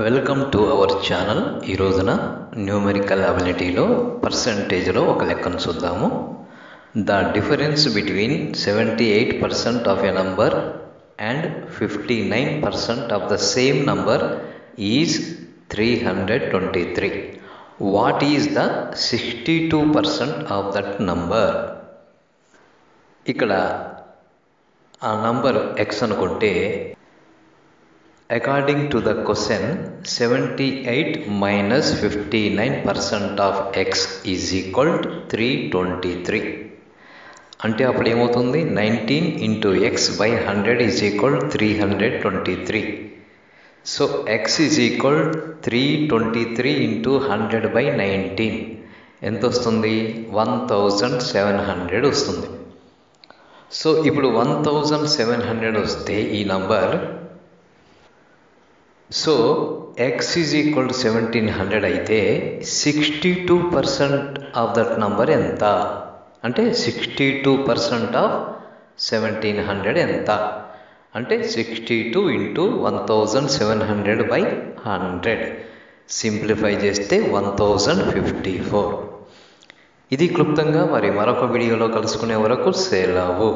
Welcome to our channel. ఈ రోజున numerical అబిలిటీలో పర్సంటేజ్లో ఒక లెక్కను చూద్దాము. The difference between 78% of a number and 59% of the same number is 323. What is the 62% of that number? ఇక్కడ ఆ number X అనుకుంటే, according to the question, 78 minus 59% of x is equal to 323. అంటే అప్పుడు ఏమవుతుంది? 19 into x by 100 is equal to 323. So x is equal 323 into 100 by 19 ఎంత వస్తుంది? 1700 వస్తుంది. So ఇప్పుడు 1700 వస్తే ఈ number, so x is equal to 1700 అయితే 62% ఆఫ్ దట్ నంబర్ ఎంత? అంటే 62% ఆఫ్ 1700 ఎంత? అంటే 62 ఇంటూ 1700 బై 100 సింప్లిఫై చేస్తే 1054. ఇది క్లుప్తంగా. మరి మరొక వీడియోలో కలుసుకునే వరకు సెలవు.